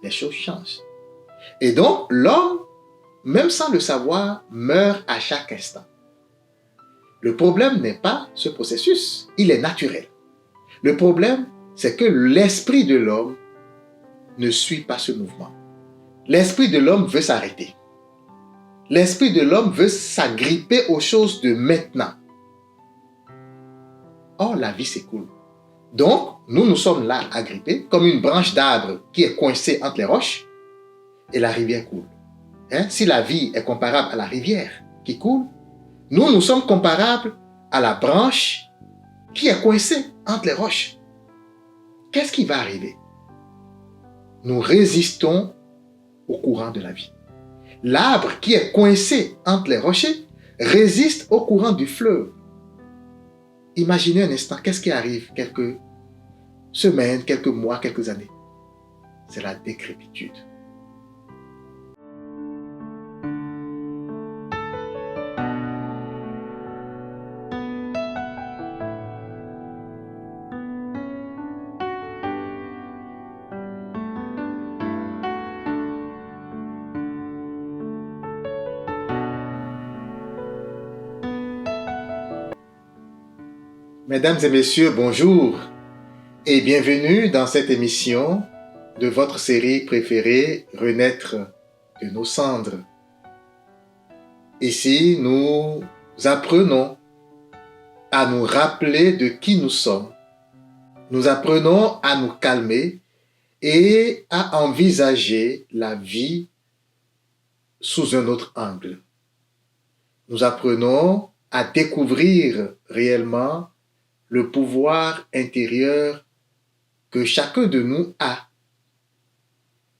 les choses changent. Et donc, l'homme, même sans le savoir, meurt à chaque instant. Le problème n'est pas ce processus, il est naturel. Le problème, c'est que l'esprit de l'homme ne suit pas ce mouvement. L'esprit de l'homme veut s'arrêter. L'esprit de l'homme veut s'agripper aux choses de maintenant. Or, la vie s'écoule. Donc, nous sommes là agrippés comme une branche d'arbre qui est coincée entre les roches et la rivière coule. Si la vie est comparable à la rivière qui coule, nous sommes comparables à la branche qui est coincée entre les roches. Qu'est-ce qui va arriver? Nous résistons au courant de la vie. L'arbre qui est coincé entre les rochers résiste au courant du fleuve. Imaginez un instant, qu'est-ce qui arrive quelques semaines, quelques mois, quelques années? C'est la décrépitude. Mesdames et messieurs, bonjour et bienvenue dans cette émission de votre série préférée, Renaître de nos cendres. Ici, nous apprenons à nous rappeler de qui nous sommes. Nous apprenons à nous calmer et à envisager la vie sous un autre angle. Nous apprenons à découvrir réellement le pouvoir intérieur que chacun de nous a,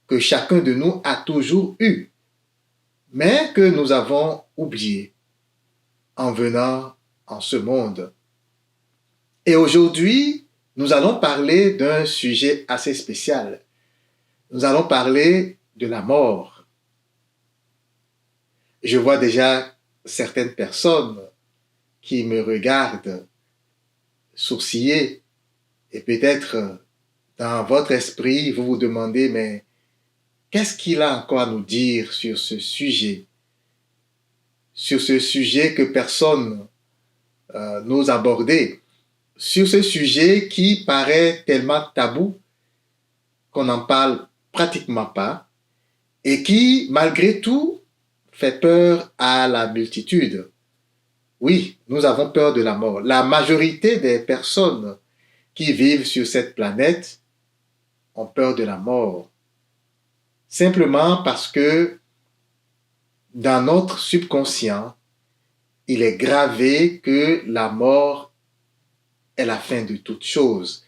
que chacun de nous a toujours eu, mais que nous avons oublié en venant en ce monde. Et aujourd'hui, nous allons parler d'un sujet assez spécial. Nous allons parler de la mort. Je vois déjà certaines personnes qui me regardent sourciller et peut-être dans votre esprit, vous vous demandez, mais qu'est-ce qu'il a encore à nous dire sur ce sujet? Sur ce sujet que personne n'ose aborder, sur ce sujet qui paraît tellement tabou qu'on n'en parle pratiquement pas et qui, malgré tout, fait peur à la multitude. Oui, nous avons peur de la mort. La majorité des personnes qui vivent sur cette planète ont peur de la mort. Simplement parce que dans notre subconscient, il est gravé que la mort est la fin de toute chose.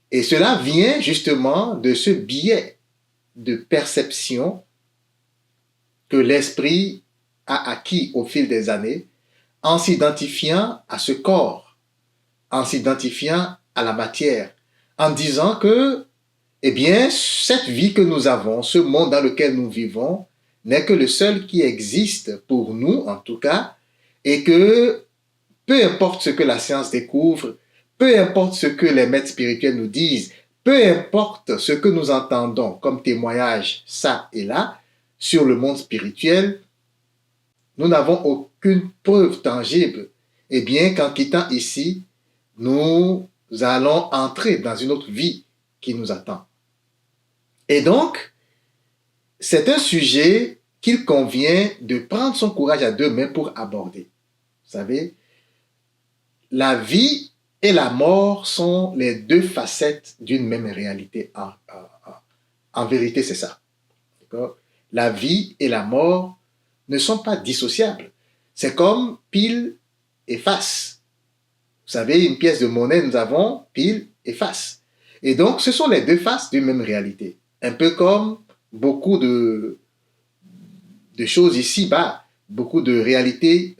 Et cela vient justement de ce biais de perception que l'esprit a acquis au fil des années en s'identifiant à ce corps, en s'identifiant à la matière, en disant que, eh bien, cette vie que nous avons, ce monde dans lequel nous vivons, n'est que le seul qui existe pour nous, en tout cas, et que peu importe ce que la science découvre, peu importe ce que les maîtres spirituels nous disent, peu importe ce que nous entendons comme témoignage ça et là sur le monde spirituel, nous n'avons aucune preuve tangible, eh bien qu'en quittant ici, nous allons entrer dans une autre vie qui nous attend. Et donc, c'est un sujet qu'il convient de prendre son courage à deux mains pour aborder. Vous savez, la vie et la mort sont les deux facettes d'une même réalité. En vérité, c'est ça. D'accord? La vie et la mort ne sont pas dissociables. C'est comme pile et face. Vous savez, une pièce de monnaie, nous avons pile et face. Et donc, ce sont les deux faces d'une même réalité. Un peu comme beaucoup de choses ici-bas, beaucoup de réalités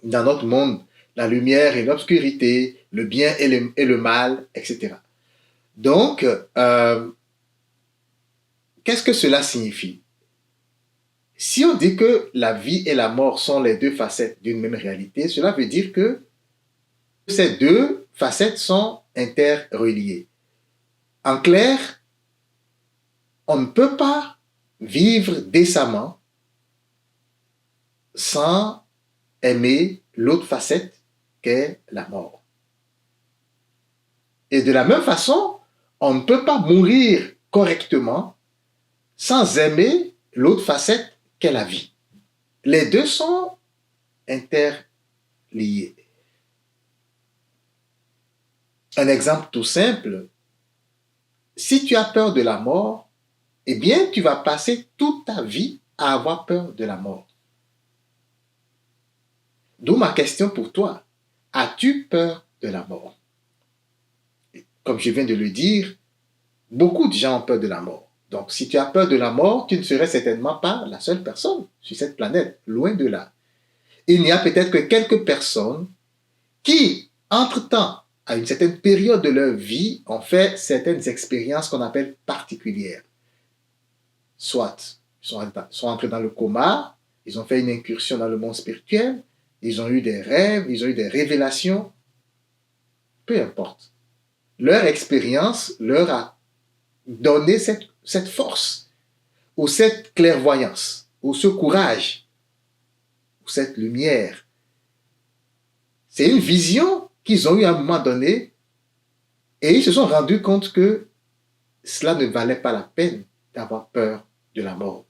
dans notre monde, la lumière et l'obscurité, le bien et le mal, etc. Donc, qu'est-ce que cela signifie? Si on dit que la vie et la mort sont les deux facettes d'une même réalité, cela veut dire que ces deux facettes sont interreliées. En clair, on ne peut pas vivre décemment sans aimer l'autre facette qu'est la mort. Et de la même façon, on ne peut pas mourir correctement sans aimer l'autre facette qu'est la vie. Les deux sont interliés. Un exemple tout simple, si tu as peur de la mort, eh bien, tu vas passer toute ta vie à avoir peur de la mort. D'où ma question pour toi. As-tu peur de la mort? Comme je viens de le dire, beaucoup de gens ont peur de la mort. Donc, si tu as peur de la mort, tu ne serais certainement pas la seule personne sur cette planète, loin de là. Il n'y a peut-être que quelques personnes qui, entre-temps, à une certaine période de leur vie, ont fait certaines expériences qu'on appelle particulières. Soit ils sont entrés dans le coma, ils ont fait une incursion dans le monde spirituel, ils ont eu des rêves, ils ont eu des révélations. Peu importe. Leur expérience leur a donné cette force, ou cette clairvoyance, ou ce courage, ou cette lumière. C'est une vision qu'ils ont eu à un moment donné, et ils se sont rendus compte que cela ne valait pas la peine d'avoir peur de la mort.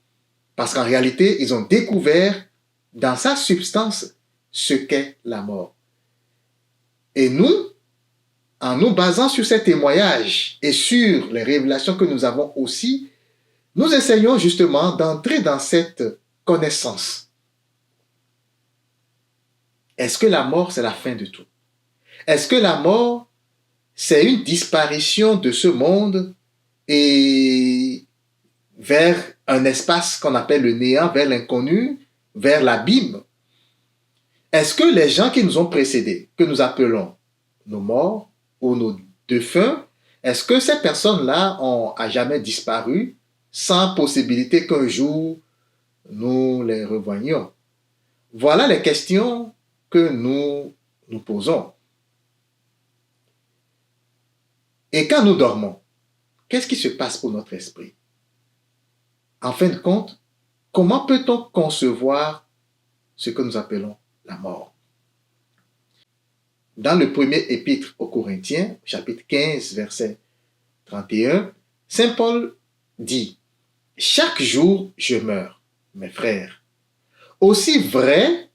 Parce qu'en réalité, ils ont découvert dans sa substance ce qu'est la mort. Et nous, en nous basant sur ces témoignages et sur les révélations que nous avons aussi, nous essayons justement d'entrer dans cette connaissance. Est-ce que la mort, c'est la fin de tout? Est-ce que la mort, c'est une disparition de ce monde et vers un espace qu'on appelle le néant, vers l'inconnu, vers l'abîme? Est-ce que les gens qui nous ont précédés, que nous appelons nos morts ou nos défunts, est-ce que ces personnes-là ont à jamais disparu sans possibilité qu'un jour nous les revoyons? Voilà les questions que nous nous posons. Et quand nous dormons, qu'est-ce qui se passe pour notre esprit? En fin de compte, comment peut-on concevoir ce que nous appelons la mort? Dans le premier épître aux Corinthiens, chapitre 15, verset 31, Saint Paul dit « Chaque jour je meurs, mes frères, aussi vrai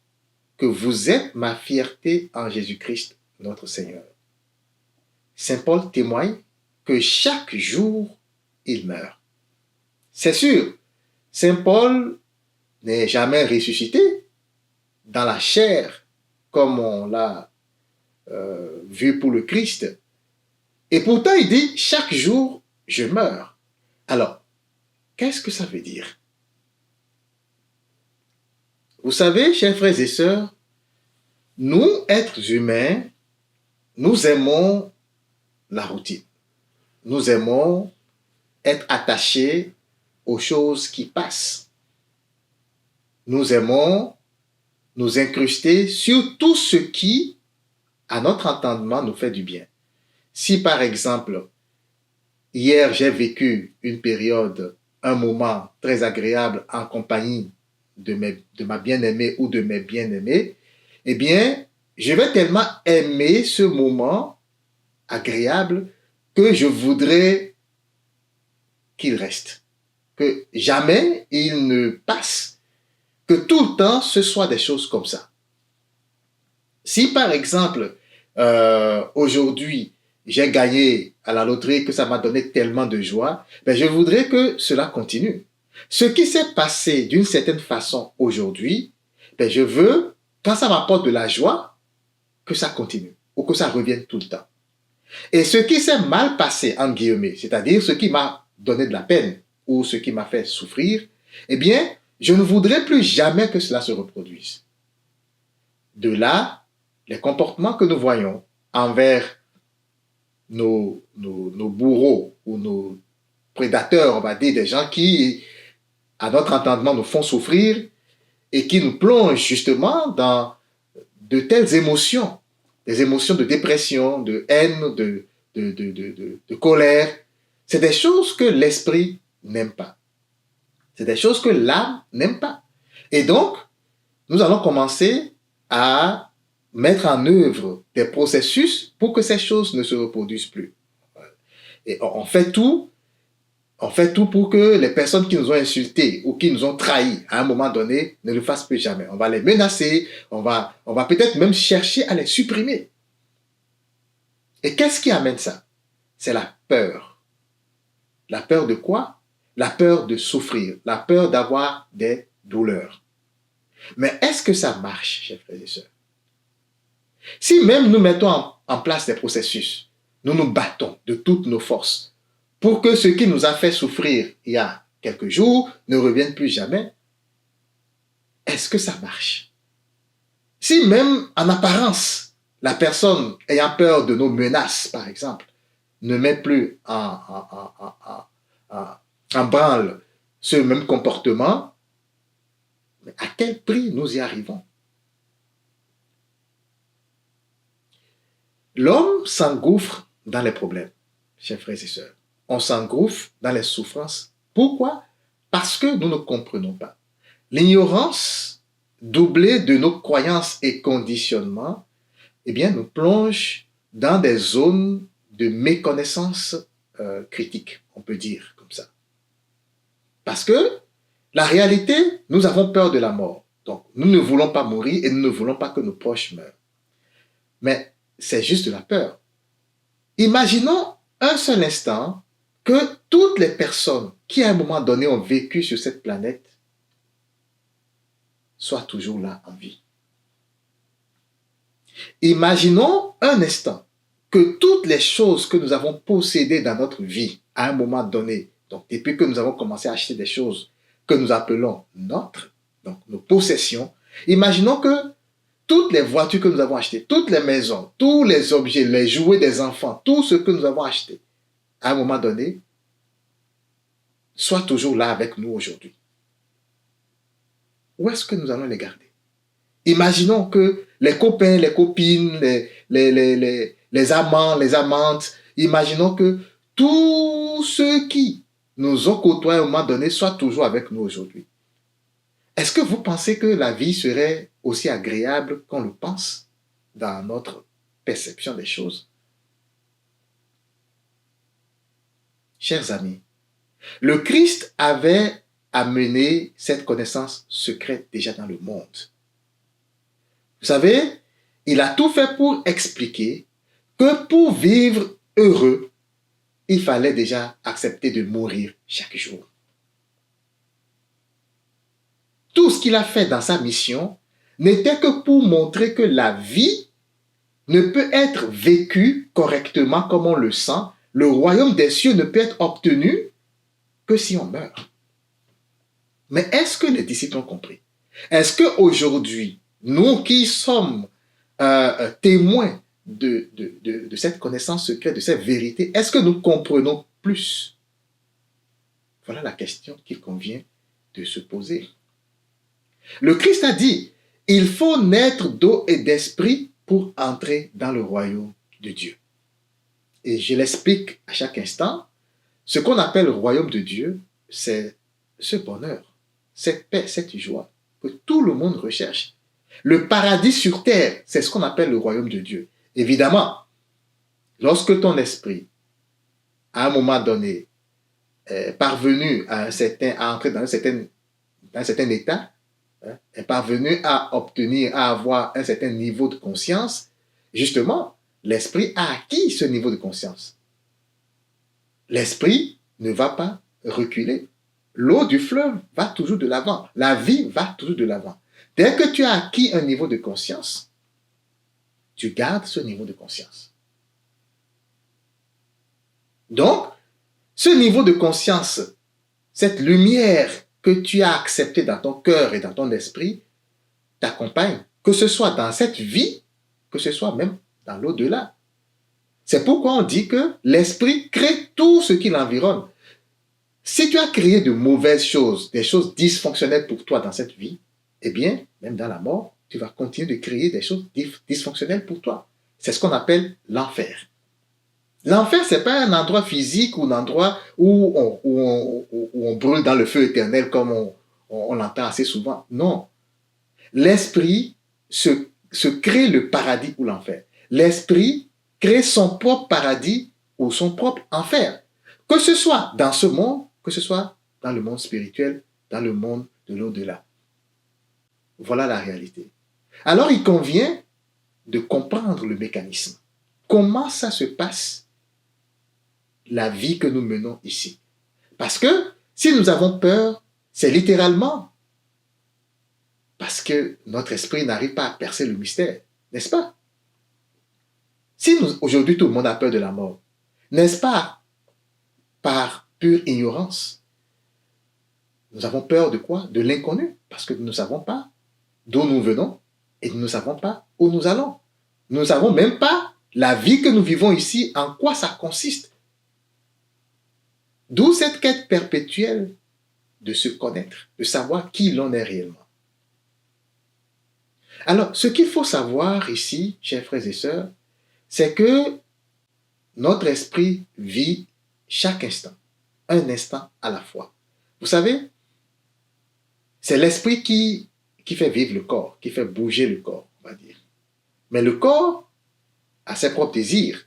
que vous êtes ma fierté en Jésus-Christ, notre Seigneur. » Saint Paul témoigne que chaque jour, il meurt. C'est sûr, Saint Paul n'est jamais ressuscité dans la chair comme on l'a vu pour le Christ. Et pourtant, il dit, chaque jour, je meurs. Alors, qu'est-ce que ça veut dire? Vous savez, chers frères et sœurs, nous, êtres humains, nous aimons la routine. Nous aimons être attachés aux choses qui passent. Nous aimons nous incruster sur tout ce qui, à notre entendement, nous fait du bien. Si par exemple, hier j'ai vécu une période, un moment très agréable en compagnie de ma bien-aimée ou de mes bien-aimés, eh bien, je vais tellement aimer ce moment agréable que je voudrais qu'il reste, que jamais il ne passe, que tout le temps ce soit des choses comme ça. Si par exemple, aujourd'hui, j'ai gagné à la loterie, que ça m'a donné tellement de joie, ben je voudrais que cela continue. Ce qui s'est passé d'une certaine façon aujourd'hui, ben je veux, quand ça m'apporte de la joie, que ça continue ou que ça revienne tout le temps. Et ce qui s'est mal passé, entre guillemets, c'est-à-dire ce qui m'a donné de la peine ou ce qui m'a fait souffrir, eh bien, je ne voudrais plus jamais que cela se reproduise. De là, les comportements que nous voyons envers nos bourreaux ou nos prédateurs, on va dire, des gens qui, à notre entendement, nous font souffrir et qui nous plongent justement dans de telles émotions, des émotions de dépression, de haine, de colère. C'est des choses que l'esprit n'aime pas. C'est des choses que l'âme n'aime pas. Et donc, nous allons commencer à mettre en œuvre des processus pour que ces choses ne se reproduisent plus. Et on fait tout pour que les personnes qui nous ont insultés ou qui nous ont trahis à un moment donné ne le fassent plus jamais. On va les menacer, on va peut-être même chercher à les supprimer. Et qu'est-ce qui amène ça? C'est la peur. La peur de quoi? La peur de souffrir, la peur d'avoir des douleurs. Mais est-ce que ça marche, chers frères et sœurs? Si même nous mettons en place des processus, nous nous battons de toutes nos forces pour que ce qui nous a fait souffrir il y a quelques jours ne revienne plus jamais, est-ce que ça marche? Si même en apparence, la personne ayant peur de nos menaces, par exemple, ne met plus en branle ce même comportement, mais à quel prix nous y arrivons? L'homme s'engouffre dans les problèmes, chers frères et sœurs. On s'engouffre dans les souffrances. Pourquoi? Parce que nous ne comprenons pas. L'ignorance, doublée de nos croyances et conditionnements, eh bien, nous plonge dans des zones de méconnaissance critique, on peut dire comme ça. Parce que la réalité, nous avons peur de la mort. Donc, nous ne voulons pas mourir et nous ne voulons pas que nos proches meurent. Mais c'est juste de la peur. Imaginons un seul instant que toutes les personnes qui à un moment donné ont vécu sur cette planète soient toujours là en vie. Imaginons un instant que toutes les choses que nous avons possédées dans notre vie à un moment donné, donc depuis que nous avons commencé à acheter des choses que nous appelons nôtres, donc nos possessions, imaginons que toutes les voitures que nous avons achetées, toutes les maisons, tous les objets, les jouets des enfants, tout ce que nous avons acheté, à un moment donné, soit toujours là avec nous aujourd'hui. Où est-ce que nous allons les garder? Imaginons que les copains, les copines, les amants, les amantes, imaginons que tous ceux qui nous ont côtoyés à un moment donné soient toujours avec nous aujourd'hui. Est-ce que vous pensez que la vie serait aussi agréable qu'on le pense dans notre perception des choses? Chers amis, le Christ avait amené cette connaissance secrète déjà dans le monde. Vous savez, il a tout fait pour expliquer que pour vivre heureux, il fallait déjà accepter de mourir chaque jour. Tout ce qu'il a fait dans sa mission n'était que pour montrer que la vie ne peut être vécue correctement comme on le sent. Le royaume des cieux ne peut être obtenu que si on meurt. Mais est-ce que les disciples ont compris? Est-ce qu'aujourd'hui, nous qui sommes témoins de cette connaissance secrète, de cette vérité, est-ce que nous comprenons plus? Voilà la question qu'il convient de se poser. Le Christ a dit, il faut naître d'eau et d'esprit pour entrer dans le royaume de Dieu. Et je l'explique à chaque instant. Ce qu'on appelle le royaume de Dieu, c'est ce bonheur, cette paix, cette joie que tout le monde recherche. Le paradis sur terre, c'est ce qu'on appelle le royaume de Dieu. Évidemment, lorsque ton esprit, à un moment donné, est parvenu à entrer dans un certain état, est parvenu à obtenir, à avoir un certain niveau de conscience, justement, l'esprit a acquis ce niveau de conscience. L'esprit ne va pas reculer. L'eau du fleuve va toujours de l'avant. La vie va toujours de l'avant. Dès que tu as acquis un niveau de conscience, tu gardes ce niveau de conscience. Donc, ce niveau de conscience, cette lumière que tu as acceptée dans ton cœur et dans ton esprit, t'accompagne, que ce soit dans cette vie, que ce soit même dans l'au-delà. C'est pourquoi on dit que l'esprit crée tout ce qui l'environne. Si tu as créé de mauvaises choses, des choses dysfonctionnelles pour toi dans cette vie, eh bien, même dans la mort, tu vas continuer de créer des choses dysfonctionnelles pour toi. C'est ce qu'on appelle l'enfer. L'enfer, ce n'est pas un endroit physique ou un endroit où on brûle dans le feu éternel comme on l'entend assez souvent. Non. L'esprit se crée le paradis ou l'enfer. L'esprit crée son propre paradis ou son propre enfer. Que ce soit dans ce monde, que ce soit dans le monde spirituel, dans le monde de l'au-delà. Voilà la réalité. Alors, il convient de comprendre le mécanisme. Comment ça se passe, la vie que nous menons ici? Parce que si nous avons peur, c'est littéralement parce que notre esprit n'arrive pas à percer le mystère, n'est-ce pas? Si aujourd'hui tout le monde a peur de la mort, n'est-ce pas par pure ignorance? Nous avons peur de quoi? De l'inconnu, parce que nous ne savons pas d'où nous venons et nous ne savons pas où nous allons. Nous ne savons même pas la vie que nous vivons ici, en quoi ça consiste. D'où cette quête perpétuelle de se connaître, de savoir qui l'on est réellement. Alors, ce qu'il faut savoir ici, chers frères et sœurs, c'est que notre esprit vit chaque instant, un instant à la fois. Vous savez, c'est l'esprit qui fait vivre le corps, qui fait bouger le corps, on va dire. Mais le corps a ses propres désirs.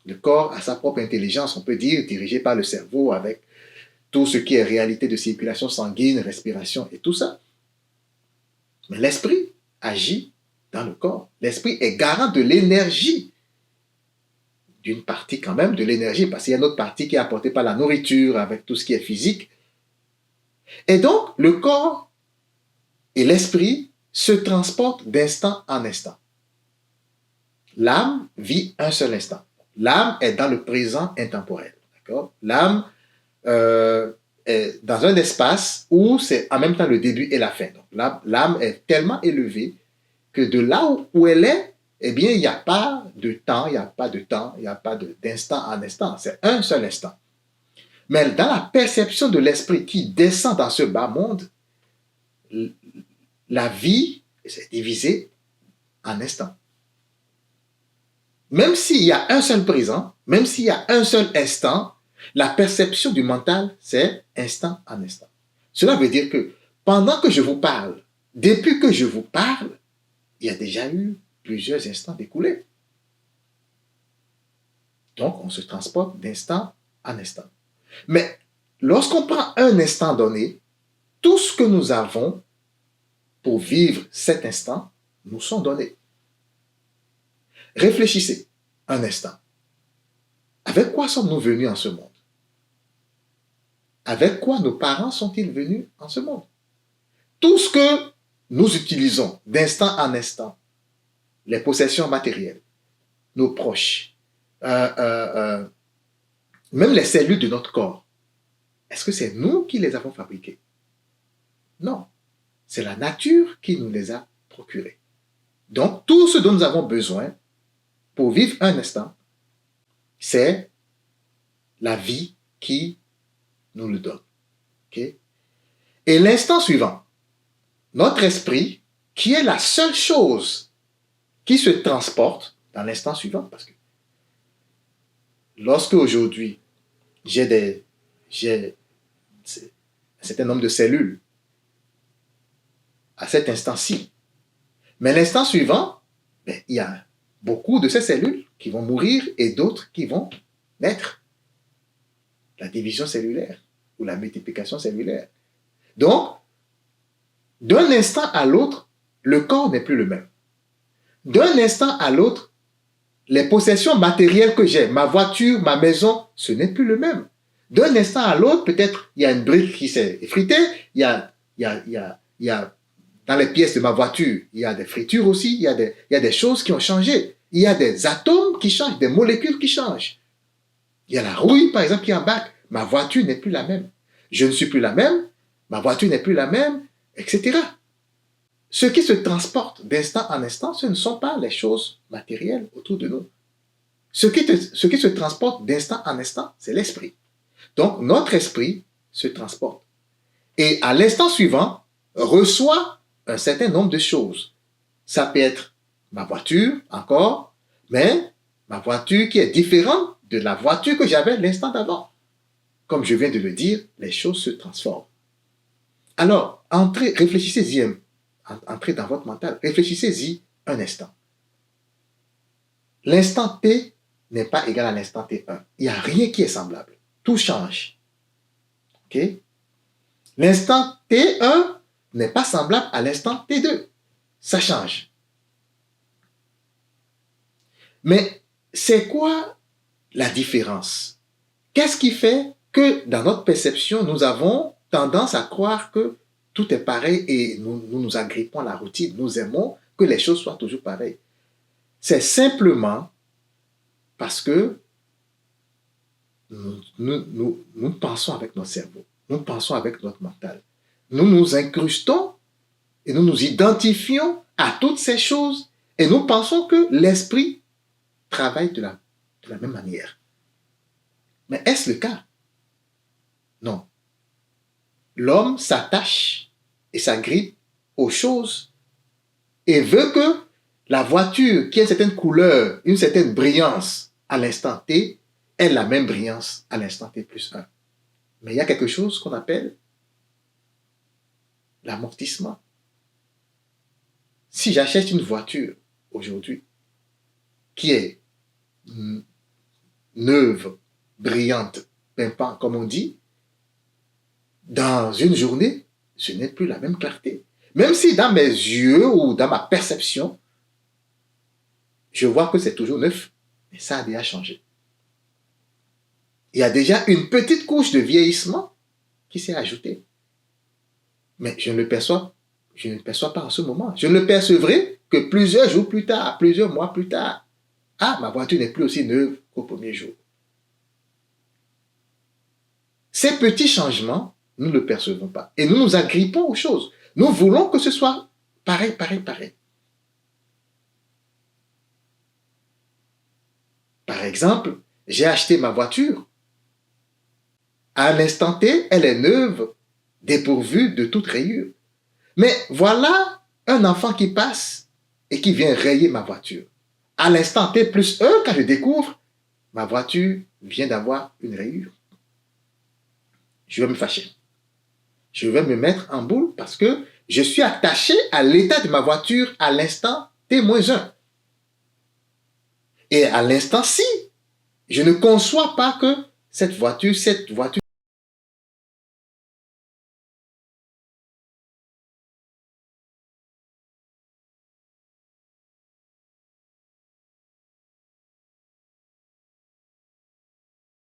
Le corps a sa propre intelligence, on peut dire, dirigé par le cerveau avec tout ce qui est réalité de circulation sanguine, respiration et tout ça. Mais l'esprit agit dans le corps. L'esprit est garant de l'énergie, d'une partie quand même de l'énergie, parce qu'il y a une autre partie qui est apportée par la nourriture, avec tout ce qui est physique. Et donc, le corps et l'esprit se transportent d'instant en instant. L'âme vit un seul instant. L'âme est dans le présent intemporel. D'accord? L'âme est dans un espace où c'est en même temps le début et la fin. Donc, l'âme est tellement élevée que de là où elle est, eh bien, il n'y a pas de temps, il n'y a pas de temps, il n'y a pas d'instant en instant. C'est un seul instant. Mais dans la perception de l'esprit qui descend dans ce bas monde, la vie est divisée en instants. Même s'il y a un seul présent, même s'il y a un seul instant, la perception du mental, c'est instant en instant. Cela veut dire que pendant que je vous parle, depuis que je vous parle, il y a déjà eu plusieurs instants découlés. Donc, on se transporte d'instant en instant. Mais lorsqu'on prend un instant donné, tout ce que nous avons pour vivre cet instant nous sont donnés. Réfléchissez un instant. Avec quoi sommes-nous venus en ce monde? Avec quoi nos parents sont-ils venus en ce monde? Tout ce que nous utilisons d'instant en instant, les possessions matérielles, nos proches, même les cellules de notre corps, est-ce que c'est nous qui les avons fabriquées? Non, c'est la nature qui nous les a procurées. Donc, tout ce dont nous avons besoin pour vivre un instant, c'est la vie qui nous le donne. Okay? Et l'instant suivant, notre esprit, qui est la seule chose qui se transporte dans l'instant suivant, parce que lorsque aujourd'hui, j'ai un certain nombre de cellules à cet instant-ci, mais l'instant suivant, il y a beaucoup de ces cellules qui vont mourir et d'autres qui vont naître. La division cellulaire ou la multiplication cellulaire. Donc, d'un instant à l'autre, le corps n'est plus le même. D'un instant à l'autre, les possessions matérielles que j'ai, ma voiture, ma maison, ce n'est plus le même. D'un instant à l'autre, peut-être, il y a une brique qui s'est effritée, il y a dans les pièces de ma voiture, il y a des fritures aussi, il y a des choses qui ont changé. Il y a des atomes qui changent, des molécules qui changent. Il y a la rouille, par exemple, qui embarque. Ma voiture n'est plus la même. Je ne suis plus la même, ma voiture n'est plus la même, etc. Ce qui se transporte d'instant en instant, ce ne sont pas les choses matérielles autour de nous. Ce qui se transporte d'instant en instant, c'est l'esprit. Donc, notre esprit se transporte. Et à l'instant suivant, reçoit un certain nombre de choses. Ça peut être ma voiture, encore, mais ma voiture qui est différente de la voiture que j'avais l'instant d'avant. Comme je viens de le dire, les choses se transforment. Alors, réfléchissez-y, entrez dans votre mental, réfléchissez-y un instant. L'instant T n'est pas égal à l'instant T1. Il n'y a rien qui est semblable. Tout change. OK? L'instant T1 n'est pas semblable à l'instant T2. Ça change. Mais c'est quoi la différence? Qu'est-ce qui fait que dans notre perception, nous avons tendance à croire que tout est pareil et nous agrippons à la routine. Nous aimons que les choses soient toujours pareilles. C'est simplement parce que nous pensons avec notre cerveau, nous pensons avec notre mental. Nous nous incrustons et nous nous identifions à toutes ces choses et nous pensons que l'esprit travaille de la même manière. Mais est-ce le cas? Non. L'homme s'attache et s'agrippe aux choses et veut que la voiture qui a une certaine couleur, une certaine brillance à l'instant T, ait la même brillance à l'instant T plus 1. Mais il y a quelque chose qu'on appelle l'amortissement. Si j'achète une voiture aujourd'hui qui est neuve, brillante, pimpante, comme on dit, dans une journée, je n'ai plus la même clarté. Même si dans mes yeux ou dans ma perception, je vois que c'est toujours neuf, mais ça a déjà changé. Il y a déjà une petite couche de vieillissement qui s'est ajoutée. Mais je ne le perçois pas en ce moment. Je ne le percevrai que plusieurs jours plus tard, plusieurs mois plus tard. Ah, ma voiture n'est plus aussi neuve qu'au premier jour. Ces petits changements, nous ne le percevons pas. Et nous nous agrippons aux choses. Nous voulons que ce soit pareil, pareil, pareil. Par exemple, j'ai acheté ma voiture. À l'instant T, elle est neuve, dépourvue de toute rayure. Mais voilà un enfant qui passe et qui vient rayer ma voiture. À l'instant T plus 1, quand je découvre, ma voiture vient d'avoir une rayure. Je vais me fâcher. Je vais me mettre en boule parce que je suis attaché à l'état de ma voiture à l'instant T-1. Et à l'instant ci, je ne conçois pas que cette voiture